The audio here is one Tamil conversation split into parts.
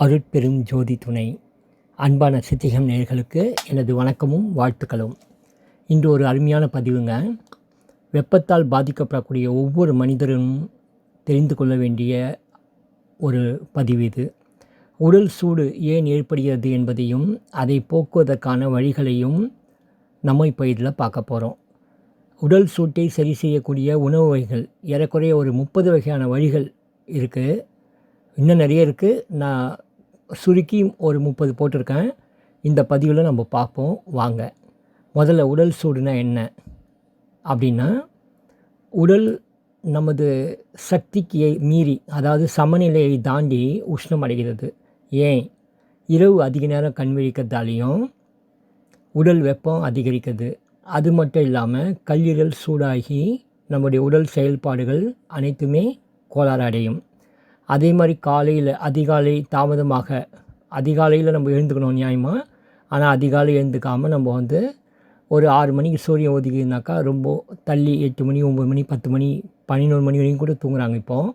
அருட்பெரும் ஜோதி துணை. அன்பான சித்திகம் நேயர்களுக்கு எனது வணக்கமும் வாழ்த்துக்களும். இன்று ஒரு அருமையான பதிவுங்க. வெப்பத்தால் பாதிக்கப்படக்கூடிய ஒவ்வொரு மனிதரும் தெரிந்து கொள்ள வேண்டிய ஒரு பதிவு இது. உடல் சூடு ஏன் ஏற்படுகிறது என்பதையும் அதை போக்குவதற்கான வழிகளையும் நம்ம இப்போ இதில் பார்க்க போகிறோம். உடல் சூட்டை சரி செய்யக்கூடிய உணவு வகைகள் ஏறக்குறைய ஒரு 30 வகையான வழிகள் இருக்குது. இன்னும் நிறைய இருக்குது. நான் சுருக்கி ஒரு 30 போட்டிருக்கேன். இந்த பதிவில் நம்ம பார்ப்போம் வாங்க. முதல்ல உடல் சூடுனா என்ன அப்படின்னா, உடல் நமது சக்திக்கு மீறி, அதாவது சமநிலையை தாண்டி உஷ்ணம் அடைகிறது. ஏன்? இரவு அதிக நேரம் கண் விழிக்கிறதாலையும் உடல் வெப்பம் அதிகரிக்குது. அது மட்டும் இல்லாமல் கல்லீரல் சூடாகி நம்முடைய உடல் செயல்பாடுகள் அனைத்துமே கோளாறு அடையும். அதே மாதிரி அதிகாலை தாமதமாக, அதிகாலையில் நம்ம எழுந்துக்கணும் நியாயமாக. ஆனால் அதிகாலை எழுந்துக்காமல் நம்ம ஒரு 6 மணிக்கு சூரியன் ஒதுக்கினாக்கா ரொம்ப தள்ளி 8 மணி 9 மணி 10 மணி 11 மணி வரைக்கும் கூட தூங்குறாங்க இப்போது.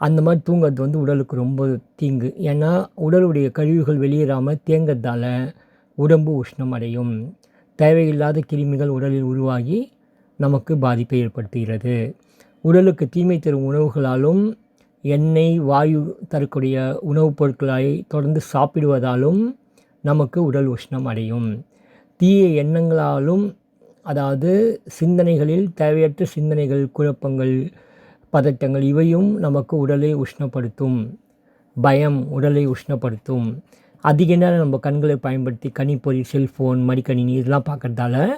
அந்த மாதிரி தூங்குறது உடலுக்கு ரொம்ப தீங்கு. ஏன்னா உடலுடைய கழிவுகள் வெளியேறாமல் தேங்கிறதால உடம்பு உஷ்ணம் அடையும். தேவையில்லாத கிருமிகள் உடலில் உருவாகி நமக்கு பாதிப்பை ஏற்படுத்துகிறது. உடலுக்கு தீமை தரும் உணவுகளாலும் எண்ணெய் வாயு தரக்கூடிய உணவுப் பொருட்களை தொடர்ந்து சாப்பிடுவதாலும் நமக்கு உடல் உஷ்ணம் அடையும். தீய எண்ணங்களாலும், அதாவது சிந்தனைகளில் தேவையற்ற சிந்தனைகள், குழப்பங்கள், பதட்டங்கள் இவையும் நமக்கு உடலை உஷ்ணப்படுத்தும். பயம் உடலை உஷ்ணப்படுத்தும். அதிக நேரம் நம்ம கண்களை பயன்படுத்தி கணிப்பொறி, செல்ஃபோன், மடிக்கணினி இதெல்லாம் பார்க்குறதால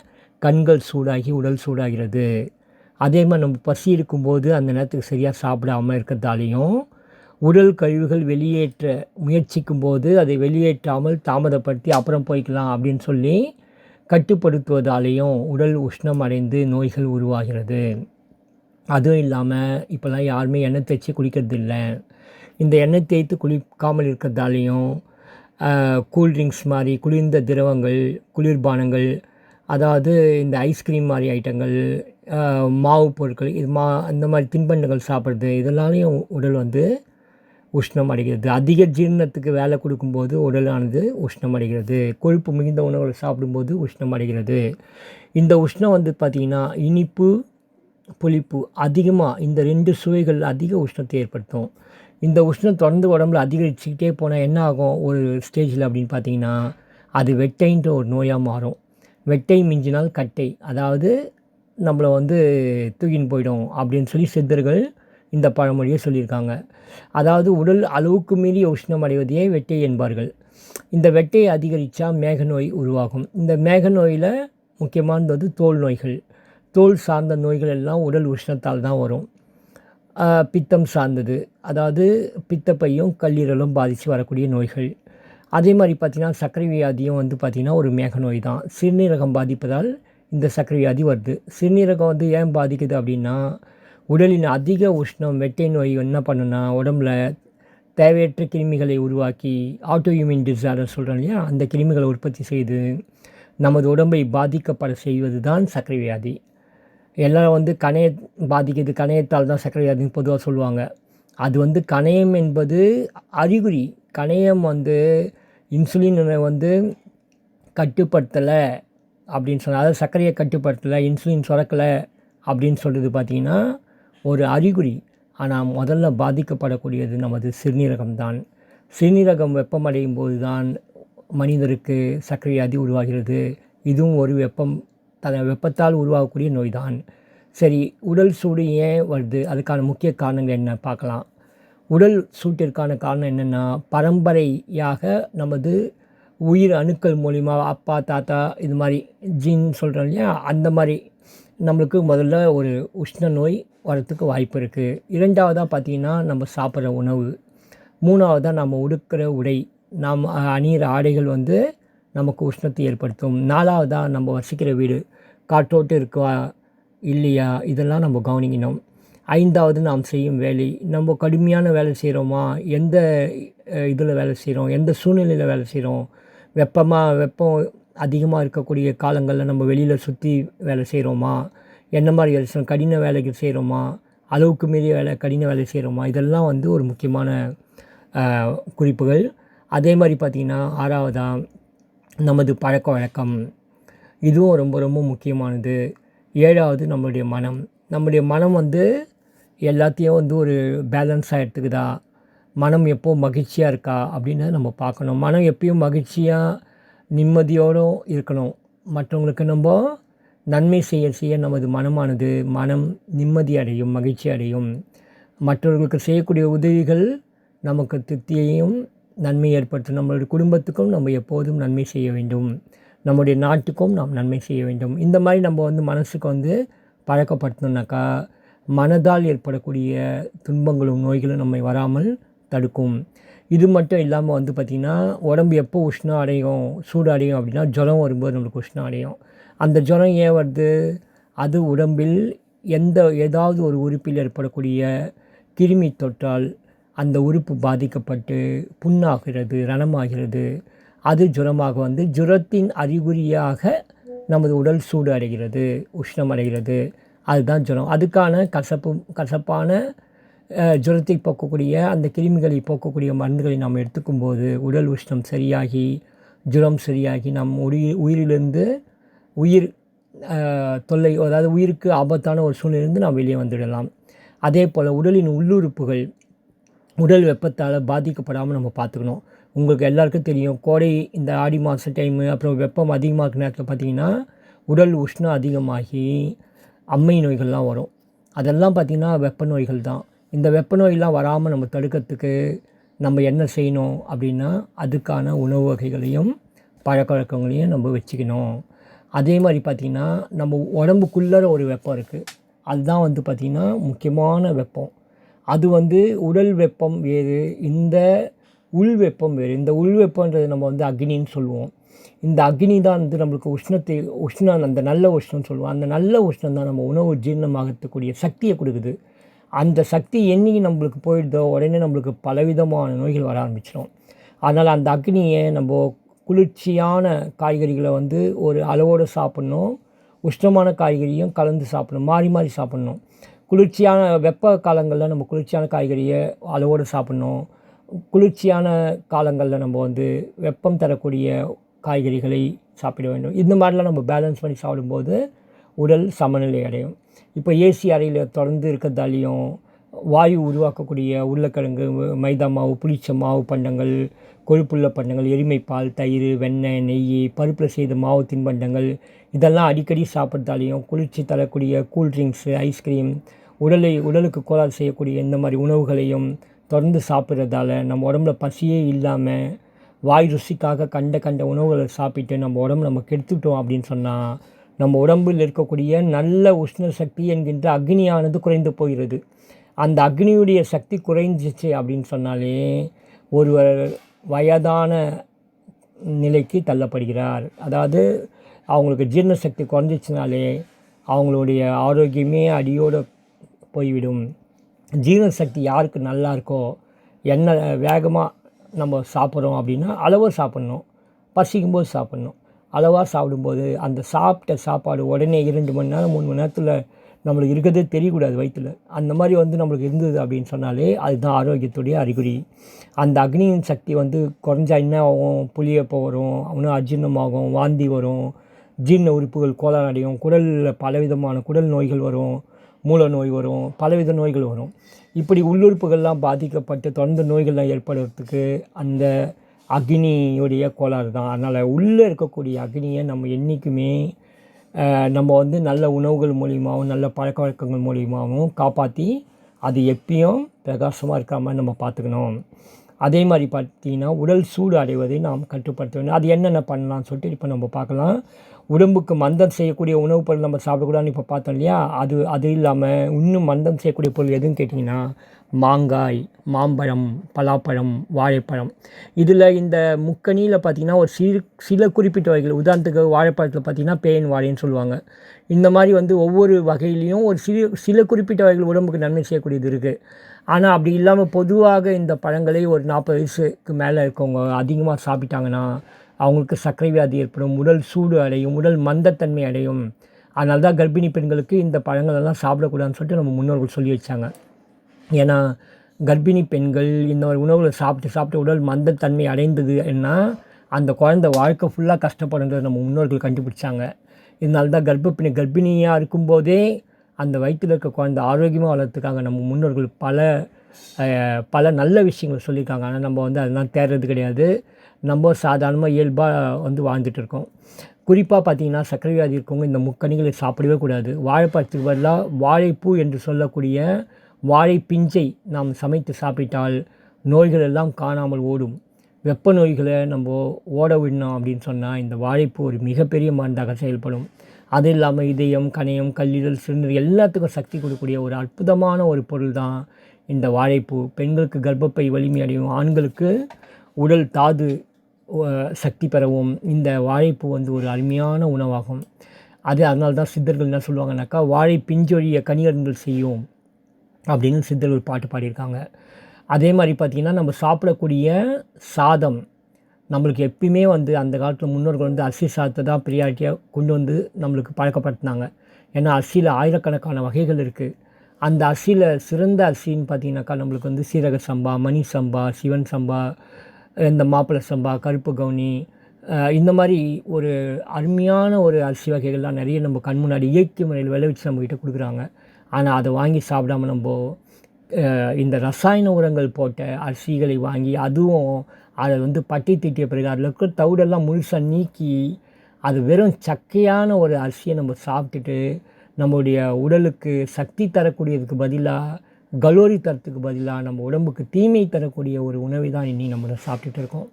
கண்கள் சூடாகி உடல் சூடாகிறது. அதே மாதிரி நம்ம பசி இருக்கும்போது அந்த நேரத்துக்கு சரியாக சாப்பிடாமல் இருக்கிறதாலையும், உடல் கழிவுகள் வெளியேற்ற முயற்சிக்கும் போது அதை வெளியேற்றாமல் தாமதப்படுத்தி அப்புறம் போய்க்கலாம் அப்படின்னு சொல்லி கட்டுப்படுத்துவதாலேயும் உடல் உஷ்ணம் அடைந்து நோய்கள் உருவாகிறது. அதுவும் இல்லாமல் இப்போல்லாம் யாருமே எண்ணெய் தேய்ச்சி குளிக்கிறதில்ல. இந்த எண்ணெய் தேய்த்து குளிக்காமல் இருக்கிறதாலையும் கூல்ட்ரிங்க்ஸ் மாதிரி குளிர்ந்த திரவங்கள், குளிர்பானங்கள், அதாவது இந்த ஐஸ்கிரீம் மாதிரி ஐட்டங்கள், மாவு பொருட்கள், இந்த மாதிரி தின்பண்டங்கள் சாப்பிட்றது இதனாலேயும் உடல் உஷ்ணம் அடைகிறது. அதிக ஜீரணத்துக்கு வேலை கொடுக்கும்போது உடலானது உஷ்ணம் அடைகிறது. கொழுப்பு மிகுந்த உணவுகள் சாப்பிடும்போது உஷ்ணம் அடைகிறது. இந்த உஷ்ணம் பார்த்திங்கன்னா இனிப்பு, புளிப்பு அதிகமாக, இந்த 2 சுவைகள் அதிக உஷ்ணத்தை ஏற்படுத்தும். இந்த உஷ்ணம் தொடர்ந்து உடம்புல அதிகரிச்சுக்கிட்டே போனால் என்ன ஆகும் ஒரு ஸ்டேஜில் அப்படின்னு பார்த்திங்கன்னா, அது வெட்டைன்ற ஒரு நோயாக மாறும். வெட்டை மிஞ்சினால் கட்டை, அதாவது நம்மளை தூக்கின்னு போயிடும் அப்படின்னு சொல்லி சித்தர்கள் இந்த பழமொழியை சொல்லியிருக்காங்க. அதாவது உடல் அளவுக்கு மீறி உஷ்ணம் அடைவதையே வெட்டை என்பார்கள். இந்த வெட்டையை அதிகரித்தா மேக நோய் உருவாகும். இந்த மேக நோயில் முக்கியமானது தோல் நோய்கள். தோல் சார்ந்த நோய்கள் எல்லாம் உடல் உஷ்ணத்தால் தான் வரும். பித்தம் சார்ந்தது, அதாவது பித்தப்பையும் கல்லீரலும் பாதித்து வரக்கூடிய நோய்கள். அதே மாதிரி பார்த்திங்கன்னா சர்க்கரை வியாதியும் பார்த்திங்கன்னா ஒரு மேக நோய் தான். சிறுநீரகம் பாதிப்பதால் இந்த சர்க்கரை வியாதி வருது. சிறுநீரகம் ஏன் பாதிக்குது அப்படின்னா, உடலின் அதிக உஷ்ணம் வெட்டை நோய் என்ன பண்ணுன்னா உடம்புல தேவையற்ற கிருமிகளை உருவாக்கி, ஆட்டோ இம்யூன் டிசார்டர் சொல்கிறோம் இல்லையா, அந்த கிருமிகளை உற்பத்தி செய்து நமது உடம்பை பாதிக்கப்பட செய்வது தான் சர்க்கரை வியாதி. எல்லாம் கணைய பாதிக்குது, கணையத்தால் தான் சர்க்கரை வியாதின்னு பொதுவாக சொல்லுவாங்க. அது கணையம் என்பது அறிகுறி. கணையம் இன்சுலினை கட்டுப்படுத்தலை அப்படின்னு சொன்னால், அதாவது சர்க்கரையை கட்டுப்படுத்தலை, இன்சுலின் சுரக்கலை அப்படின்னு சொல்கிறது பார்த்திங்கன்னா ஒரு அறிகுறி. ஆனால் முதல்ல பாதிக்கப்படக்கூடியது நமது சிறுநீரகம் தான். சிறுநீரகம் வெப்பமடையும் போது தான் மனிதருக்கு சர்க்கரை வியாதி உருவாகிறது. இதுவும் ஒரு வெப்பத்தால் உருவாகக்கூடிய நோய் தான். சரி, உடல் சூடு ஏன் வருது, அதுக்கான முக்கிய காரணங்கள் என்ன பார்க்கலாம். உடல் சூட்டிற்கான காரணம் என்னென்னா, பரம்பரையாக நமது உயிர் அணுக்கள் மூலிமா அப்பா தாத்தா இது மாதிரி ஜீன் சொல்கிறோம் இல்லையா, அந்த மாதிரி நம்மளுக்கு முதல்ல ஒரு உஷ்ண நோய் வரத்துக்கு வாய்ப்பு இருக்குது. 2வதாக பார்த்திங்கன்னா நம்ம சாப்பிட்ற உணவு. 3வதாக நம்ம உடுக்கிற உடை, நாம் அணிகிற ஆடைகள் நமக்கு உஷ்ணத்தை ஏற்படுத்தும். 4வதாக நம்ம வசிக்கிற வீடு காற்றோட்டு இருக்கா இல்லையா இதெல்லாம் நம்ம கவனிக்கணும். 5வது நாம் செய்யும் வேலை. நம்ம கடுமையான வேலை செய்கிறோமா, எந்த இதில் வேலை செய்கிறோம், எந்த சூழ்நிலையில் வேலை செய்கிறோம், வெப்பம் அதிகமாக இருக்கக்கூடிய காலங்களில் நம்ம வெளியில் சுற்றி வேலை செய்கிறோமா, என்ன மாதிரி வேலை செய்கிறோம், கடின வேலைகள் செய்கிறோமா, அளவுக்கு மீறிய கடின வேலை செய்கிறோமா, இதெல்லாம் ஒரு முக்கியமான குறிப்புகள். அதே மாதிரி பார்த்திங்கன்னா 6வதா நமது பழக்க வழக்கம், இதுவும் ரொம்ப ரொம்ப முக்கியமானது. 7வது நம்முடைய மனம் வந்து எல்லாத்தையும் வந்து ஒரு பேலன்ஸாக எடுத்துக்குதா, மனம் எப்போ மகிழ்ச்சியாக இருக்கா அப்படின்றத நம்ம பார்க்கணும். மனம் எப்பயும் மகிழ்ச்சியாக நிம்மதியோடும் இருக்கணும். மற்றவங்களுக்கு நம்ம நன்மை செய்ய செய்ய நமது மனம் நிம்மதி அடையும், மகிழ்ச்சி அடையும். மற்றவர்களுக்கு செய்யக்கூடிய உதவிகள் நமக்கு திருப்தியையும் நன்மை ஏற்படுத்தும். நம்மளுடைய குடும்பத்துக்கும் நம்ம எப்போதும் நன்மை செய்ய வேண்டும், நம்முடைய நாட்டுக்கும் நாம் நன்மை செய்ய வேண்டும். இந்த மாதிரி நம்ம வந்து மனசுக்கு வந்து பழக்கப்படுத்தணுன்னாக்கா மனதால் ஏற்படக்கூடிய துன்பங்களும் நோய்களும் நம்மை வராமல் தடுக்கும். இது மட்டும் இல்லாமல் வந்து பார்த்திங்கன்னா உடம்பு எப்போ உஷ்ணம் அடையும், சூடு அடையும் அப்படின்னா ஜுரம் வரும்போது நம்மளுக்கு உஷ்ணம் அடையும். அந்த ஜுரம் ஏன் வருது? அது உடம்பில் ஏதாவது ஒரு உறுப்பில் ஏற்படக்கூடிய கிருமி தொற்றால் அந்த உறுப்பு பாதிக்கப்பட்டு புண்ணாகிறது, ரணமாகிறது. அது ஜுரமாக வந்து ஜுரத்தின் அறிகுறியாக நமது உடல் சூடு அடைகிறது, உஷ்ணம் அடைகிறது. அதுதான் ஜுரம். அதுக்கான கசப்பான ஜுரத்தை போக்கக்கூடிய அந்த கிருமிகளை போக்கக்கூடிய மருந்துகளை நாம் எடுத்துக்கும்போது உடல் உஷ்ணம் சரியாகி ஜுரம் சரியாகி நம் உயிரிலிருந்து உயிர் தொல்லை, அதாவது உயிருக்கு ஆபத்தான ஒரு சூழ்நிலையிலிருந்து நாம் வெளியே வந்துடலாம். அதே போல் உடலின் உள்ளுறுப்புகள் உடல் வெப்பத்தால் பாதிக்கப்படாமல் நம்ம பார்த்துக்கணும். உங்களுக்கு எல்லாருக்கும் தெரியும், கோடை இந்த ஆடி மாத டைமு, அப்புறம் வெப்பம் அதிகமாக இருக்கிற நேரத்தில் பார்த்திங்கன்னா உடல் உஷ்ணம் அதிகமாகி அம்மை நோய்கள்லாம் வரும். அதெல்லாம் பார்த்திங்கன்னா வெப்ப நோய்கள் தான். இந்த வெப்ப நோயெலாம் வராமல் நம்ம தடுக்கிறதுக்கு நம்ம என்ன செய்யணும் அப்படின்னா, அதுக்கான உணவு வகைகளையும் பழக்க வழக்கங்களையும் நம்ம வச்சுக்கணும். அதே மாதிரி பார்த்திங்கன்னா நம்ம உடம்புக்குள்ளே ஒரு வெப்பம் இருக்குது, அதுதான் வந்து பார்த்திங்கன்னா முக்கியமான வெப்பம். அது வந்து உடல் வெப்பம் வேறு, இந்த உள் வெப்பம் வேறு. இந்த உள் வெப்பன்றது நம்ம வந்து அக்னின்னு சொல்லுவோம். இந்த அக்னி தான் வந்து நம்மளுக்கு உஷ்ணம், அந்த நல்ல உஷ்ணம்னு சொல்லுவோம். அந்த நல்ல உஷ்ணம் தான் நம்ம உணவு ஜீரணமாகக்கூடிய சக்தியை கொடுக்குது. அந்த சக்தி என்னைக்கு நம்மளுக்கு போயிடுதோ உடனே நம்மளுக்கு பலவிதமான நோய்கள் வர ஆரம்பிச்சிடும். அதனால் அந்த அக்னியை நம்ம குளிர்ச்சியான காய்கறிகளை வந்து ஒரு அளவோடு சாப்பிட்ணும், உஷ்ணமான காய்கறியும் கலந்து சாப்பிடணும், மாறி மாறி சாப்பிட்ணும். குளிர்ச்சியான வெப்ப காலங்களில் நம்ம குளிர்ச்சியான காய்கறியை அளவோடு சாப்பிட்ணும், குளிர்ச்சியான காலங்களில் நம்ம வந்து வெப்பம் தரக்கூடிய காய்கறிகளை சாப்பிட வேண்டும். இந்த மாதிரிலாம் நம்ம பேலன்ஸ் பண்ணி சாப்பிடும்போது உடல் சமநிலை அடையும். இப்போ ஏசி அறையில் தொடர்ந்து இருக்கிறதாலையும் வாயு உருவாக்கக்கூடிய உருளைக்கிழங்கு, மைதா மாவு, புளிச்ச மாவு பண்டங்கள், கொழுப்புள்ள பண்டங்கள், எருமைப்பால், தயிர், வெண்ணெய், நெய், பருப்பில் செய்த மாவு தின்பண்டங்கள், இதெல்லாம் அடிக்கடி சாப்பிட்றதாலையும் குளிர்ச்சி தரக்கூடிய கூல்ட்ரிங்க்ஸு, ஐஸ்கிரீம், உடலுக்கு கோளாறு செய்யக்கூடிய இந்த மாதிரி உணவுகளையும் தொடர்ந்து சாப்பிட்றதால நம்ம உடம்புல பசியே இல்லாமல் வாய் ருசிக்காக கண்ட உணவுகளை சாப்பிட்டு நம்ம கெடுத்துட்டோம் அப்படின்னு சொன்னால் நம்ம உடம்பில் இருக்கக்கூடிய நல்ல உஷ்ண சக்தி என்கின்ற அக்னியானது குறைந்து போகிறது. அந்த அக்னியுடைய சக்தி குறைஞ்சிச்சு அப்படின்னு சொன்னாலே ஒருவர் வயதான நிலைக்கு தள்ளப்படுகிறார். அதாவது அவங்களுக்கு ஜீரண சக்தி குறைஞ்சிச்சினாலே அவங்களுடைய ஆரோக்கியமே அடியோடு போய்விடும். ஜீரண சக்தி யாருக்கு நல்லா இருக்கோ, என்ன வேகமாக நம்ம சாப்பிட்றோம் அப்படின்னா அளவாக சாப்பிட்ணும், பசிக்கும்போது சாப்பிட்ணும். அளவாக சாப்பிடும்போது அந்த சாப்பிட்ட சாப்பாடு உடனே 2 மணி நேரம் 3 மணி நேரத்தில் நம்மளுக்கு இருக்கிறதே தெரியக்கூடாது வயிற்றில். அந்த மாதிரி வந்து நம்மளுக்கு இருந்தது அப்படின்னு சொன்னாலே அதுதான் ஆரோக்கியத்துடைய அறிகுறி. அந்த அக்னியின் சக்தி வந்து குறைஞ்சா என்ன ஆகும்? புளியப்போ வரும், இன்னும் அஜீரணமாகும், வாந்தி வரும், ஜீரண உறுப்புகள் கோளாறு அடையும், குடலில் பலவிதமான குடல் நோய்கள் வரும், மூல நோய் வரும், பலவித நோய்கள் வரும். இப்படி உள்ளுறுப்புகள்லாம் பாதிக்கப்பட்டு தொடர்ந்து நோய்கள்லாம் ஏற்படுறதுக்கு அந்த அக்னியுடைய கோளாறு தான். அதனால் உள்ளே இருக்கக்கூடிய அக்னியை நம்ம என்றைக்குமே நம்ம வந்து நல்ல உணவுகள் மூலியமாகவும் நல்ல பழக்க வழக்கங்கள் மூலியமாகவும் காப்பாற்றி அது எப்பயும் பிரகாசமாக இருக்காமல் நம்ம பார்த்துக்கணும். அதே மாதிரி பார்த்திங்கன்னா உடல் சூடு அடைவதை நாம் கட்டுப்படுத்த வேண்டும். அது என்னென்ன பண்ணலாம்னு சொல்லிட்டு இப்போ நம்ம பார்க்கலாம். உடம்புக்கு மந்தம் செய்யக்கூடிய உணவுப் பொருள் நம்ம சாப்பிடக்கூடாதுன்னு இப்போ பார்த்தோம் இல்லையா? அது இல்லாமல் இன்னும் மந்தம் செய்யக்கூடிய பொருள் எதுன்னு கேட்டிங்கன்னா மாங்காய், மாம்பழம், பலாப்பழம், வாழைப்பழம். இதில் இந்த முக்கணியில் பார்த்திங்கன்னா ஒரு சில குறிப்பிட்ட வகைகள், உதாரணத்துக்கு வாழைப்பழத்தில் பார்த்திங்கன்னா பேன் வாழைன்னு சொல்லுவாங்க. இந்த மாதிரி வந்து ஒவ்வொரு வகையிலையும் ஒரு சில குறிப்பிட்ட வகைகள் உடம்புக்கு நன்மை செய்யக்கூடியது இருக்குது. ஆனால் அப்படி இல்லாமல் பொதுவாக இந்த பழங்களை ஒரு 40 வயசுக்கு மேலே இருக்கவங்க அதிகமாக சாப்பிட்டாங்கன்னா அவங்களுக்கு சர்க்கரை வியாதி ஏற்படும், உடல் சூடு அடையும், உடல் மந்தத்தன்மை அடையும். அதனால தான் கர்ப்பிணி பெண்களுக்கு இந்த பழங்களெல்லாம் சாப்பிடக்கூடாதுன்னு சொல்லிட்டு நம்ம முன்னோர்கள் சொல்லி வச்சாங்க. ஏன்னா கர்ப்பிணி பெண்கள் இந்த மாதிரி உணவுகளை சாப்பிட்டு உடல் மந்தத்தன்மை அடைந்ததுன்னா அந்த குழந்தை வாழ்க்கை ஃபுல்லாக கஷ்டப்படுன்றது நம்ம முன்னோர்கள் கண்டுபிடிச்சாங்க. இதனால தான் கர்ப்பிணியாக இருக்கும்போதே அந்த வயிற்றில் இருக்க குழந்தை ஆரோக்கியமாக வளர்த்துக்காங்க. நம்ம முன்னோர்கள் பல நல்ல விஷயங்கள் சொல்லியிருக்காங்க. ஆனால் நம்ம வந்து அதெல்லாம் தேடுறது கிடையாது. நம்ம சாதாரணமாக இயல்பாக வாழ்ந்துட்டு இருக்கோம். குறிப்பாக பார்த்திங்கன்னா சர்க்கரை வியாதி இருக்கவங்க இந்த முக்கனிகளை சாப்பிடவே கூடாது. வாழைப்பழத்துக்கு பதிலாக வாழைப்பூ என்று சொல்லக்கூடிய வாழை பிஞ்சை நாம் சமைத்து சாப்பிட்டால் நோய்கள் எல்லாம் காணாமல் ஓடும். வெப்ப நோய்களை நம்ம ஓட விடணும் அப்படின்னு சொன்னால் இந்த வாழைப்பூ ஒரு மிகப்பெரிய மருந்தாக செயல்படும். அது இல்லாமல் இதயம், கணையம், கல்லீரல், சிறுநீர் எல்லாத்துக்கும் சக்தி கொடுக்கக்கூடிய ஒரு அற்புதமான ஒரு பொருள் தான் இந்த வாழைப்பூ. பெண்களுக்கு கர்ப்பப்பை வலிமை அடையும், ஆண்களுக்கு உடல் தாது சக்தி பெறவும் இந்த வாழைப்பூ ஒரு அருமையான உணவாகும். அதனால தான் சித்தர்கள் என்ன சொல்லுவாங்கன்னாக்கா, வாழை பிஞ்சொழிய கனியருந்தல் செய்யும் அப்படின்னு சித்தர்கள் பாட்டு பாடியிருக்காங்க. அதே மாதிரி பார்த்திங்கன்னா நம்ம சாப்பிடக்கூடிய சாதம் நம்மளுக்கு எப்பயுமே அந்த காலத்தில் முன்னோர்கள் அரிசி சாதத்தை தான் ப்ரியாரிட்டியாக கொண்டு நம்மளுக்கு பழக்கப்படுத்தினாங்க. ஏன்னா அரிசியில் ஆயிரக்கணக்கான வகைகள் இருக்குது. அந்த அரிசியில் சிறந்த அரிசின்னு பார்த்திங்கனாக்கா நம்மளுக்கு சீரக சம்பா, மணி சம்பா, சிவன் சம்பா, இந்த மாப்பிள்ளை சம்பா, கருப்பு கவுனி, இந்த மாதிரி ஒரு அருமையான ஒரு அரிசி வகைகள்லாம் நிறைய நம்ம கண் முன்னாடி இயற்கை முறையில் விளைவிச்சு நம்மக்கிட்ட கொடுக்குறாங்க. ஆனால் அதை வாங்கி சாப்பிடாம நம்ம இந்த ரசாயன உரங்கள் போட்ட அரிசிகளை வாங்கி அதுவும் அதை பட்டி தீட்டிய பிறகு அதில் இருக்கிற தவிடெல்லாம் முழுசாக நீக்கி அது வெறும் சக்கையான ஒரு அரிசியை நம்ம சாப்பிட்டுட்டு நம்முடைய உடலுக்கு சக்தி தரக்கூடியதுக்கு பதிலாக கலோரி தரத்துக்கு பதிலாக நம்ம உடம்புக்கு தீமை தரக்கூடிய ஒரு உணவை தான் இன்னும் நம்ம சாப்பிட்டுட்டு இருக்கோம்.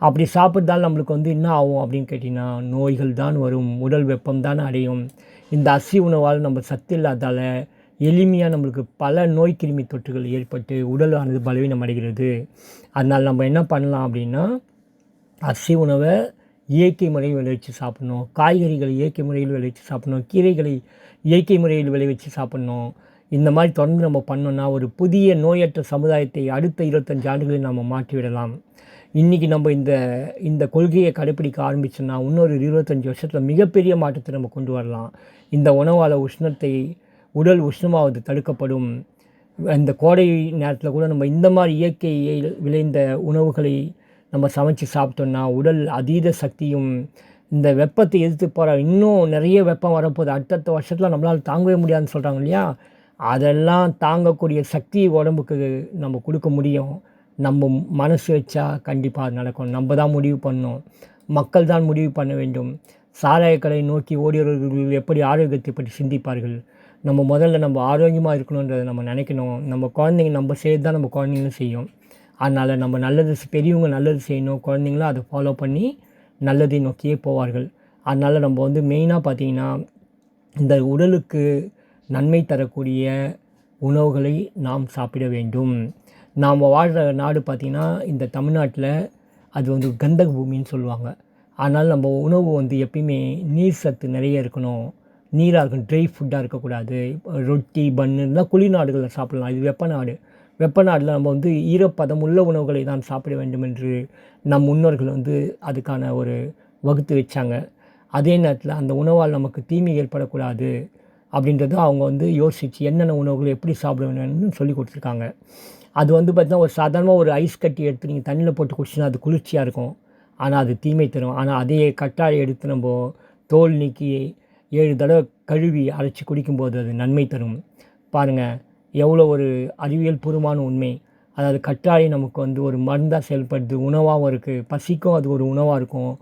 அப்படி சாப்பிட்றதால் நம்மளுக்கு என்ன ஆகும் அப்படின்னு கேட்டிங்கன்னா, நோய்கள் தான் வரும், உடல் வெப்பம் தான் அடையும். இந்த அரிசி உணவால் நம்ம சத்து இல்லாதால் எளிமையாக நம்மளுக்கு பல நோய் கிருமி தொற்றுகள் ஏற்பட்டு உடலானது பலவீனம் அடைகிறது. அதனால் நம்ம என்ன பண்ணலாம் அப்படின்னா, அரிசி உணவை இயற்கை முறையில் விளைவிச்சு சாப்பிட்ணும், காய்கறிகளை இயற்கை முறையில் விளைவிச்சு சாப்பிட்ணும், கீரைகளை இயற்கை முறையில் விளைவிச்சு சாப்பிட்ணும். இந்த மாதிரி தொடர்ந்து நம்ம பண்ணோன்னா ஒரு புதிய நோயற்ற சமுதாயத்தை அடுத்த 25 ஆண்டுகளில் நம்ம மாற்றிவிடலாம். இன்றைக்கி நம்ம இந்த கொள்கையை கடைப்பிடிக்க ஆரம்பிச்சோன்னா இன்னொரு 25 வருஷத்தில் மிகப்பெரிய மாற்றத்தை நம்ம கொண்டு வரலாம். இந்த உணவால் உடல் உஷ்ணமாவது தடுக்கப்படும். இந்த கோடை நேரத்தில் கூட நம்ம இந்த மாதிரி இயற்கையில் விளைந்த உணவுகளை நம்ம சமைச்சு சாப்பிட்டோன்னா உடல் அதீத சக்தியும், இந்த வெப்பத்தை எதிர்த்து போகிற இன்னும் நிறைய வெப்பம் வரப்போகுது, அடுத்தடுத்த வருஷத்தில் நம்மளால் தாங்கவே முடியாதுன்னு சொல்கிறாங்க இல்லையா, அதெல்லாம் தாங்கக்கூடிய சக்தி உடம்புக்கு நம்ம கொடுக்க முடியும். நம்ம மனசு வச்சா கண்டிப்பாக அது நடக்கும். நம்ம தான் முடிவு பண்ணணும், மக்கள் தான் முடிவு பண்ண வேண்டும். சாராயக்கடை நோக்கி ஓடியவர்கள் எப்படி ஆரோக்கியத்தை பற்றி சிந்திப்பார்கள்? முதல்ல நம்ம ஆரோக்கியமாக இருக்கணுன்றதை நம்ம நினைக்கணும். நம்ம குழந்தைங்க நம்ம செய்து தான் நம்ம குழந்தைங்களும் செய்யும். அதனால் நம்ம பெரியவங்க நல்லது செய்யணும், குழந்தைங்களும் அதை ஃபாலோ பண்ணி நல்லதை நோக்கியே போவார்கள். அதனால் நம்ம மெயினாக பார்த்திங்கன்னா இந்த உடலுக்கு நன்மை தரக்கூடிய உணவுகளை நாம் சாப்பிட வேண்டும். நாம் வாழ்கிற நாடு பார்த்திங்கன்னா இந்த தமிழ்நாட்டில் அது கந்தக பூமின்னு சொல்லுவாங்க. அதனால் நம்ம உணவு எப்பயுமே நீர் சத்து நிறைய இருக்கணும், நீராக இருக்கணும், ட்ரை ஃபுட்டாக இருக்கக்கூடாது. ரொட்டி, பன்னு இதெல்லாம் குளிர் நாடுகளில் சாப்பிட்லாம். இது வெப்பநாடில் நம்ம ஈரப்பதம் உள்ள உணவுகளை தான் சாப்பிட வேண்டும் என்று நம் முன்னோர்கள் அதுக்கான ஒரு வகுத்து வச்சாங்க. அதே நேரத்தில் அந்த உணவால் நமக்கு தீமை ஏற்படக்கூடாது அப்படின்றது அவங்க யோசித்து என்னென்ன உணவுகளை எப்படி சாப்பிட வேணும்னு சொல்லி கொடுத்துருக்காங்க. அது பார்த்திங்கன்னா ஒரு சாதாரணமாக ஒரு ஐஸ் கட்டி எடுத்து நீங்கள் தண்ணியில் போட்டு குடிச்சிங்கன்னா அது குளிர்ச்சியாக இருக்கும், ஆனால் அது தீமை தரும். ஆனால் அதே கட்டாழை எடுத்து நம்ம தோல் நீக்கி 7 தடவை கழுவி அரைச்சி குடிக்கும்போது அது நன்மை தரும். பாருங்கள் எவ்வளோ ஒரு அறிவியல் பூர்வமான உண்மை. அதாவது கற்றாழை நமக்கு ஒரு மருந்தாக செயல்படுது, உணவாகவும் இருக்குது. பசிக்கும் அது ஒரு உணவாக இருக்கும்,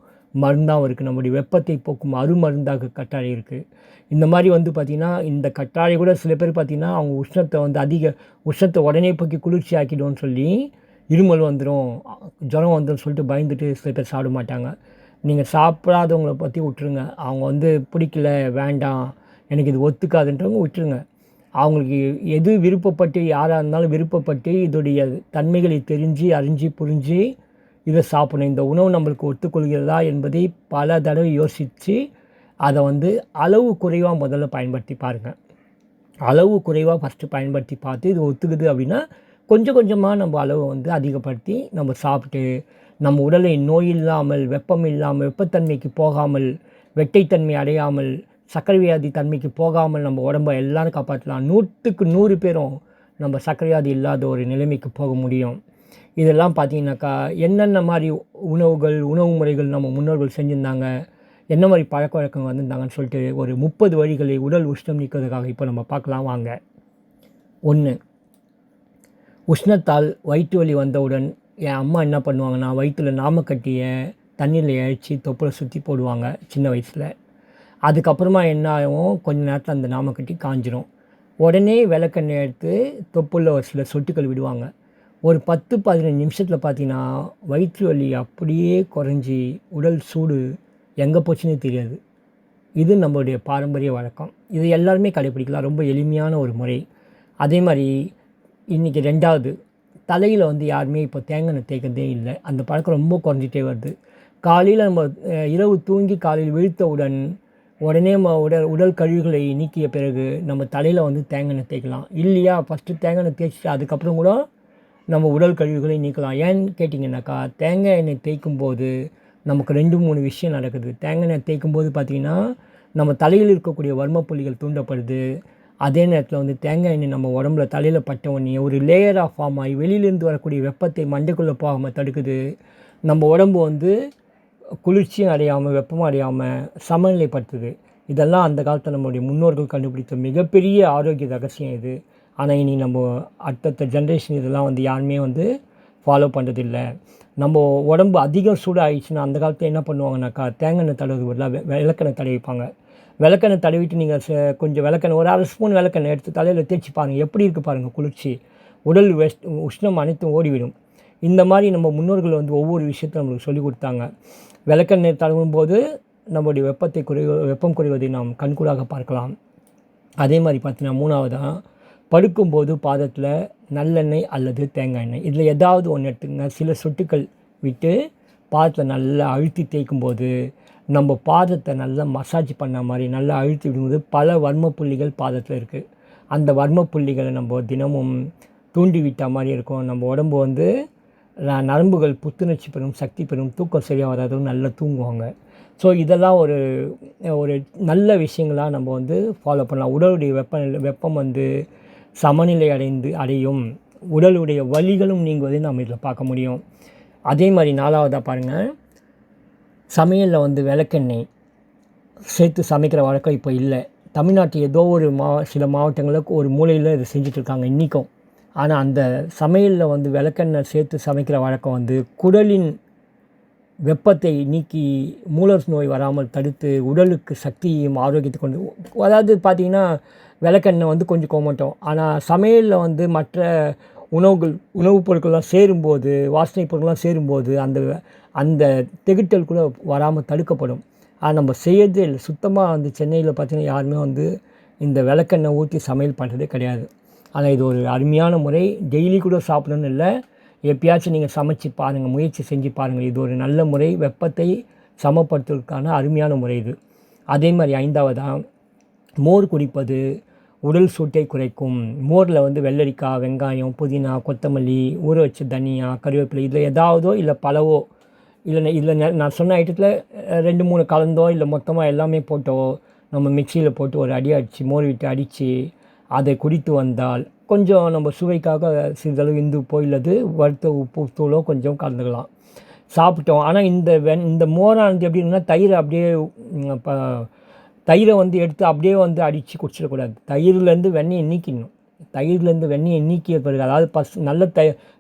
மருந்தாகவும் இருக்குது. நம்முடைய வெப்பத்தை போக்கும் அருமருந்தாக கற்றாழை இருக்குது. இந்த மாதிரி பார்த்திங்கன்னா இந்த கற்றாழை கூட சில பேர் பார்த்திங்கன்னா அவங்க உஷ்ணத்தை அதிக உஷ்ணத்தை உடனே போக்கி குளிர்ச்சி ஆக்கிடும்னு சொல்லி இருமல் வந்துடும், ஜுரம் வந்துடும் சொல்லிட்டு பயந்துட்டு சில பேர் சாப்பிட மாட்டாங்க. நீங்கள் சாப்பிடாதவங்கள பற்றி விட்டுருங்க. அவங்க பிடிக்கல, வேண்டாம், எனக்கு இது ஒத்துக்காதுன்றவங்க விட்டுருங்க. அவங்களுக்கு எது விருப்பப்பட்டு, யாராக இருந்தாலும் விருப்பப்பட்டு இதோடைய தன்மைகளை தெரிஞ்சு அறிஞ்சு புரிஞ்சு இதை சாப்பிடணும். இந்த உணவு நம்மளுக்கு ஒத்துக்கொள்கிறதா என்பதை பல தடவை யோசித்து அதை அளவு குறைவாக முதல்ல பயன்படுத்தி பாருங்கள். அளவு குறைவாக ஃபஸ்ட்டு பயன்படுத்தி பார்த்து இது ஒத்துக்குது அப்படின்னா கொஞ்சம் கொஞ்சமாக நம்ம அளவை அதிகப்படுத்தி நம்ம சாப்பிட்டு நம்ம உடலை நோய் இல்லாமல், வெப்பம் இல்லாமல், வெப்பத்தன்மைக்கு போகாமல், வெட்டைத்தன்மை அடையாமல், சர்க்கரை வியாதி தன்மைக்கு போகாமல் நம்ம உடம்பை எல்லோரும் காப்பாற்றலாம். 100க்கு 100 பேரும் நம்ம சர்க்கரையாதி இல்லாத ஒரு நிலைமைக்கு போக முடியும். இதெல்லாம் பார்த்தீங்கன்னாக்கா, என்னென்ன மாரி உணவு முறைகள் நம்ம முன்னோர்கள் செஞ்சிருந்தாங்க, என்ன மாரி பழக்கவழக்கம் வந்திருந்தாங்கன்னு சொல்லிட்டு ஒரு 30 வழிகளை உடல் உஷ்ணம் நீக்குவதற்காக இப்போ நம்ம பார்க்கலாம் வாங்க. 1. உஷ்ணத்தால் வயிற்று வலி வந்தவுடன் என் அம்மா என்ன பண்ணுவாங்கன்னா, வயிற்றில நாமக்கட்டியை தண்ணீரில் இழைச்சி தொப்புளை சுற்றி போடுவாங்க சின்ன வயசில். அதுக்கப்புறமா என்ன ஆகும், கொஞ்ச நேரத்தில் அந்த நாமக்கட்டி காஞ்சிரும். உடனே விளக்கெண்ணெய் எடுத்து தொப்புளில் ஒரு சில சொட்டுக்கள் விடுவாங்க. ஒரு 10-15 நிமிஷத்தில் பார்த்தீங்கன்னா, வயிற்று வலி அப்படியே குறைஞ்சி உடல் சூடு எங்கே போச்சுன்னே தெரியாது. இது நம்மளுடைய பாரம்பரிய வழக்கம். இது எல்லாருமே கடைப்பிடிக்கலாம். ரொம்ப எளிமையான ஒரு முறை. அதே மாதிரி இன்றைக்கி 2வது, தலையில் வந்து யாருமே இப்போ தேங்காய் எண்ணெய் தேய்க்கிறதே இல்லை. அந்த பழக்கம் ரொம்ப குறைஞ்சிட்டே வருது. காலையில் நம்ம இரவு தூங்கி காலையில் விழித்தவுடன் உடனே உடல் கழிவுகளை நீக்கிய பிறகு நம்ம தலையில் வந்து தேங்காய் எண்ணெய் தேய்க்கலாம். இல்லையா, ஃபஸ்ட்டு தேங்காய் எண்ணெய் தேய்ச்சிட்டு அதுக்கப்புறம் கூட நம்ம உடல் கழிவுகளை நீக்கலாம். ஏன்னு கேட்டிங்கன்னாக்கா, தேங்காய் எண்ணெய் தேய்க்கும்போது நமக்கு 2-3 விஷயம் நடக்குது. தேங்காய் எண்ணெய் தேய்க்கும்போது பார்த்திங்கன்னா, நம்ம தலையில் இருக்கக்கூடிய வர்மப்புள்ளிகள் தூண்டப்படுது. அதே நேரத்தில் வந்து தேங்காய் எண்ணெய் நம்ம உடம்புல தலையில் பட்ட உடனே ஒரு லேயராக ஃபார்ம் ஆகி வெளியிலேருந்து வரக்கூடிய வெப்பத்தை மண்டைக்குள்ளே போகாமல் தடுக்குது. நம்ம உடம்பு வந்து குளிர்ச்சியும் அடையாமல் வெப்பமும் அடையாமல் சமநிலைப்படுத்துது. இதெல்லாம் அந்த காலத்தில் நம்மளுடைய முன்னோர்கள் கண்டுபிடித்த மிகப்பெரிய ஆரோக்கிய ரகசியம் இது. ஆனால் இனி நம்ம அடுத்தடுத்த ஜென்ரேஷன் இதெல்லாம் வந்து யாருமே வந்து ஃபாலோ பண்ணுறதில்ல. நம்ம உடம்பு அதிகம் சூடாகிடுச்சுன்னா அந்த காலத்தில் என்ன பண்ணுவாங்கனாக்கா, தேங்காய் எண்ணெய் தடவுறது பதிலாக விளக்கெண்ணெய் தடவிப்பாங்க. விளக்கெண்ணெய் தடவிட்டு நீங்கள் கொஞ்சம் விளக்கெண்ணெய் ஒரு 1/2 ஸ்பூன் விளக்கெண்ணெய் எடுத்து தலையில் தேய்ச்சி பாருங்கள், எப்படி இருக்குது பாருங்கள் குளிர்ச்சி. உடல் உஷ்ணம் அனைத்தும் ஓடிவிடும். இந்த மாதிரி நம்ம முன்னோர்கள் வந்து ஒவ்வொரு விஷயத்தையும் நம்மளுக்கு சொல்லிக் கொடுத்தாங்க. விளக்கெண்ணெய் தடவும் போது நம்முடைய வெப்பம் குறைவதை நாம் கண்கூடாக பார்க்கலாம். அதே மாதிரி பார்த்தீங்கன்னா 3வதாக படுக்கும்போது பாதத்தில் நல்லெண்ணெய் அல்லது தேங்காய் எண்ணெய் இதில் ஏதாவது ஒன்று எடுத்துங்க. சில சொட்டுக்கள் விட்டு பாதத்தில் நல்லா அழுத்தி தேய்க்கும்போது நம்ம பாதத்தை நல்லா மசாஜ் பண்ண மாதிரி நல்லா அழுத்தி விடும்போது பல வர்ம புள்ளிகள் பாதத்தில் இருக்குது. அந்த வர்ம புள்ளிகளை நம்ம தினமும் தூண்டி விட்ட மாதிரி இருக்கும். நம்ம உடம்பு வந்து நரம்புகள் புத்துணர்ச்சி பெறும், சக்தி பெறும், தூக்கம் சரியாக வராதவங்க நல்லா தூங்குவாங்க. ஸோ இதெல்லாம் ஒரு ஒரு நல்ல விஷயங்களாக நம்ம வந்து ஃபாலோ பண்ணலாம். உடலுடைய வெப்பம் வந்து சமநிலை அடையும். உடலுடைய வலிகளும் நீங்குவதை நாம் இதில் பார்க்க முடியும். அதே மாதிரி 4வதாக பாருங்கள், சமையலில் வந்து விளக்கெண்ணெய் சேர்த்து சமைக்கிற வழக்கம் இப்போ இல்லை. தமிழ்நாட்டில் ஏதோ ஒரு சில மாவட்டங்களுக்கு ஒரு மூலையில் இதை செஞ்சிட்ருக்காங்க இன்றைக்கும். ஆனால் அந்த சமையலில் வந்து விளக்கெண்ணெய் சேர்த்து சமைக்கிற வழக்கம் வந்து குடலின் வெப்பத்தை நீக்கி மூலர் நோய் வராமல் தடுத்து உடலுக்கு சக்தியும் ஆரோக்கியத்தை கொண்டு, அதாவது பார்த்திங்கன்னா விளக்கெண்ணெய் வந்து கொஞ்சம் கோமட்டும். ஆனால் சமையலில் வந்து மற்ற உணவுப் பொருட்கள்லாம் சேரும்போது, வாசனை பொருட்கள்லாம் சேரும்போது அந்த திகட்டல் கூட வராமல் தடுக்கப்படும். ஆனால் நம்ம செய்யறதே இல்லை. சுத்தமாக வந்து சென்னையில் பார்த்திங்கன்னா யாருமே வந்து இந்த விளக்கெண்ணெய் ஊற்றி சமையல் பண்ணுறதே கிடையாது. ஆனால் இது ஒரு அருமையான முறை. டெய்லி கூட சாப்பிடணும்னு இல்லை, எப்பயாச்சும் நீங்கள் சமைச்சு பாருங்கள், முயற்சி செஞ்சு பாருங்கள். இது ஒரு நல்ல முறை, வெப்பத்தை சமப்படுத்துவதற்கான அருமையான முறை இது. அதே மாதிரி 5வதாக மோர் குடிப்பது உடல் சூட்டை குறைக்கும். மோரில் வந்து வெள்ளரிக்காய், வெங்காயம், புதினா, கொத்தமல்லி, ஊற வச்ச தனியா, கருவேப்பிலை இதில் ஏதாவதோ இல்லை பழவோ இல்லை நான் சொன்ன ஐட்டத்தில் 2-3 கலந்தோ இல்லை மொத்தமாக எல்லாமே போட்டோ நம்ம மிக்சியில் போட்டு ஒரு அடி அடித்து மோர் விட்டு அடித்து அதை குடித்து வந்தால் கொஞ்சம் நம்ம சுவைக்காக சிறிதளவு இந்துப்போ இல்லது வறுத்த உப்பு தூளோ கொஞ்சம் கலந்துக்கலாம், சாப்பிட்டோம். ஆனால் இந்த மோரானது எப்படின்னா தயிரை வந்து எடுத்து அப்படியே வந்து அடித்து குடிச்சிடக்கூடாது. தயிர்லேருந்து வெண்ணெயை நீக்கிடணும். தயிர்லேருந்து வெண்ணெயை நீக்கிய பிறகு, அதாவது நல்ல